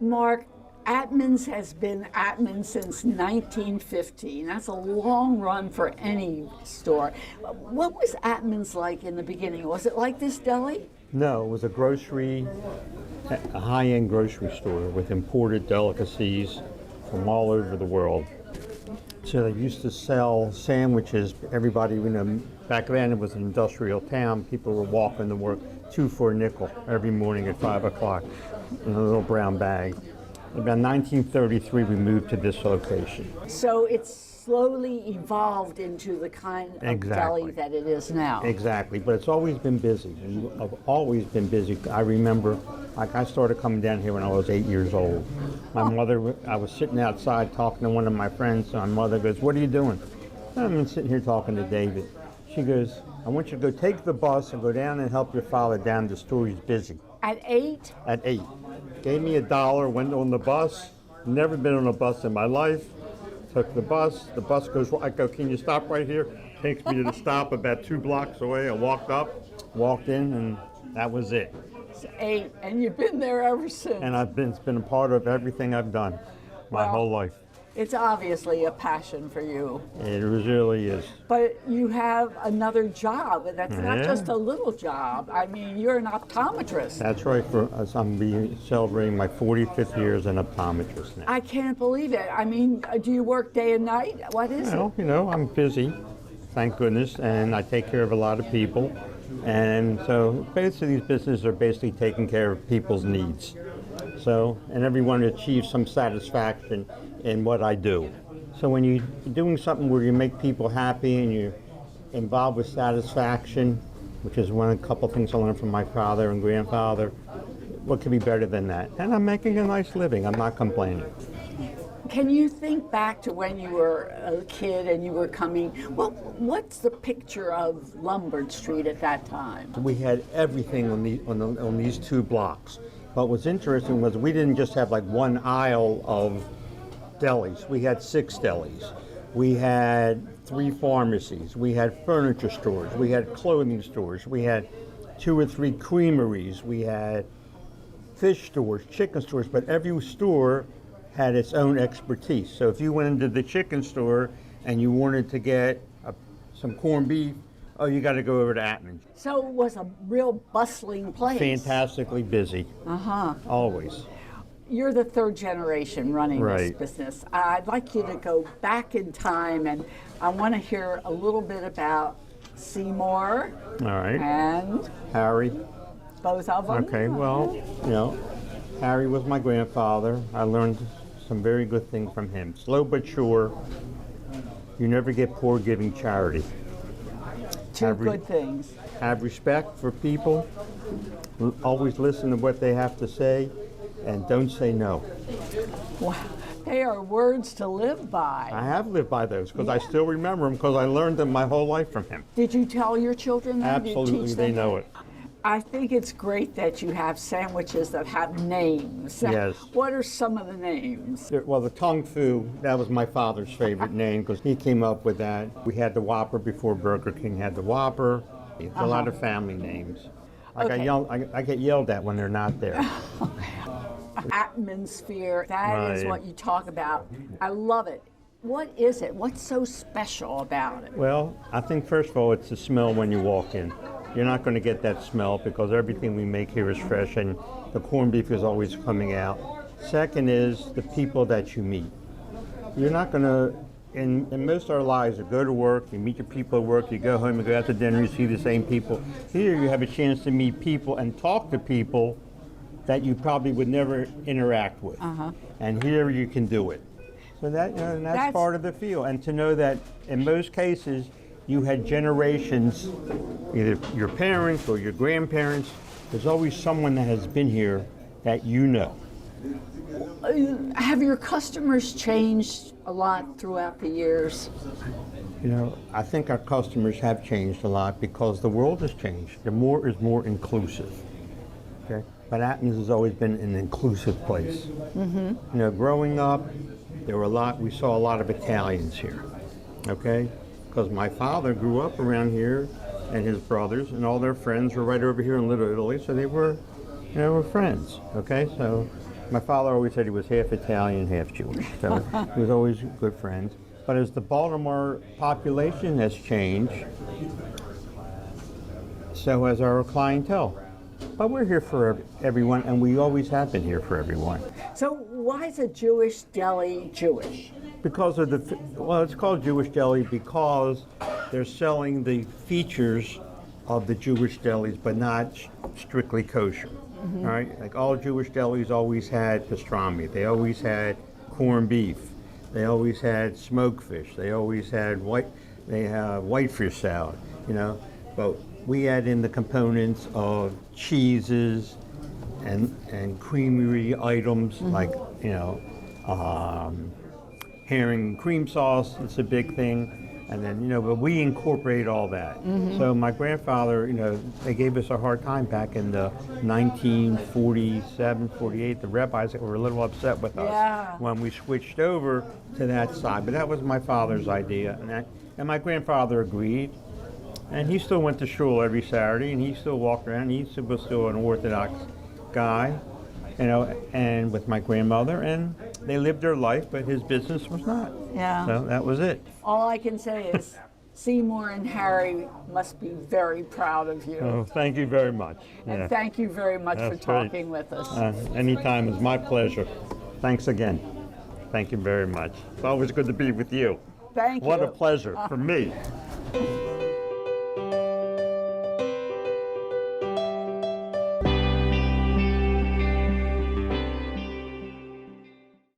Marc, Attman's has been Attman since 1915. That's a long run for any store. What was Attman's like in the beginning? Was it like this deli? No, it was a high-end grocery store with imported delicacies from all over the world. So they used to sell sandwiches. Everybody, back then it was an industrial town. People were walking to work 2 for a nickel every morning at 5 o'clock in a little brown bag. About 1933, we moved to this location. So it's slowly evolved into the kind of deli that it is now. Exactly, but it's always been busy. I've always been busy. I remember, I started coming down here when I was 8 years old. My mother, I was sitting outside talking to one of my friends, and my mother goes, "What are you doing?" I'm sitting here talking to David. She goes, "I want you to go take the bus and go down and help your father down the store. He's busy." At 8? At 8. Gave me $1, went on the bus. Never been on a bus in my life. Took the bus goes, I go, "Can you stop right here?" Takes me to the stop about 2 blocks away. I walked up, walked in, and that was it. It's 8, and you've been there ever since. And it's been a part of everything I've done my whole life. It's obviously a passion for you. It really is. But you have another job, and that's not just a little job. I mean, you're an optometrist. That's right. I'm celebrating my 45th year as an optometrist now. I can't believe it. I mean, do you work day and night? What is it? Well, I'm busy, thank goodness, and I take care of a lot of people. And so basically these businesses are basically taking care of people's needs. So, and everyone achieves some satisfaction in what I do. So when you're doing something where you make people happy and you're involved with satisfaction, which is a couple things I learned from my father and grandfather, what could be better than that? And I'm making a nice living. I'm not complaining. Can you think back to when you were a kid and you were coming? Well, what's the picture of Lombard Street at that time? We had everything on these 2 blocks. But what's interesting was we didn't just have like one aisle of delis. We had 6 delis. We had 3 pharmacies. We had furniture stores. We had clothing stores. We had 2 or 3 creameries. We had fish stores, chicken stores, but every store had its own expertise. So if you went into the chicken store and you wanted to get some corned beef, you got to go over to Attman. So it was a real bustling place. Fantastically busy. Always. You're the 3rd generation running this business. I'd like you to go back in time, and I want to hear a little bit about Seymour. All right. And Harry. Both of them. Okay, well, Harry was my grandfather. I learned some very good things from him. Slow but sure. You never get poor giving charity. 2 good things. Have respect for people. Always listen to what they have to say, and don't say no. Wow, they are words to live by. I have lived by those because I still remember them because I learned them my whole life from him. Did you tell your children that? Absolutely, they know it. I think it's great that you have sandwiches that have names. Yes. What are some of the names? Well, the Tung Fu, that was my father's favorite name because he came up with that. We had the Whopper before Burger King had the Whopper. It's a lot of family names. I get yelled at when they're not there. Atmosphere, that is what you talk about. I love it. What is it? What's so special about it? Well, I think first of all, it's the smell when you walk in. You're not going to get that smell because everything we make here is fresh and the corned beef is always coming out. Second is the people that you meet. You're not going to, in most of our lives, you go to work, you meet your people at work, you go home, you go out to dinner, you see the same people. Here you have a chance to meet people and talk to people that you probably would never interact with. And here you can do it. So that's part of the feel. And to know that in most cases, you had generations, either your parents or your grandparents, there's always someone that has been here that you know. Have your customers changed a lot throughout the years? I think our customers have changed a lot because the world has changed. The more is more inclusive. Okay? But Attman's has always been an inclusive place. Growing up, we saw a lot of Italians here, okay? Because my father grew up around here, and his brothers and all their friends were right over here in Little Italy, so they were, were friends, okay? So my father always said he was half Italian, half Jewish, so he was always good friends. But as the Baltimore population has changed, so has our clientele. But we're here for everyone, and we always have been here for everyone. So why is a Jewish deli Jewish? Because of it's called Jewish deli because they're selling the features of the Jewish delis, but not strictly kosher. All right, like all Jewish delis always had pastrami. They always had corned beef. They always had smoked fish. They always had whitefish salad. But we add in the components of cheeses and creamery items like herring and cream sauce. It's a big thing. And then, but we incorporate all that. So my grandfather, they gave us a hard time back in the 1947, 48. The rabbis were a little upset with us when we switched over to that side. But that was my father's idea. And my grandfather agreed. And he still went to shul every Saturday, and he still walked around. He was still an Orthodox guy, and with my grandmother, and they lived their life, but his business was not. Yeah. So that was it. All I can say is Seymour and Harry must be very proud of you. Oh, thank you very much. And thank you very much for That's great. talking with us. Anytime is my pleasure. Thanks again. Thank you very much. It's always good to be with you. Thank you. What a pleasure for me.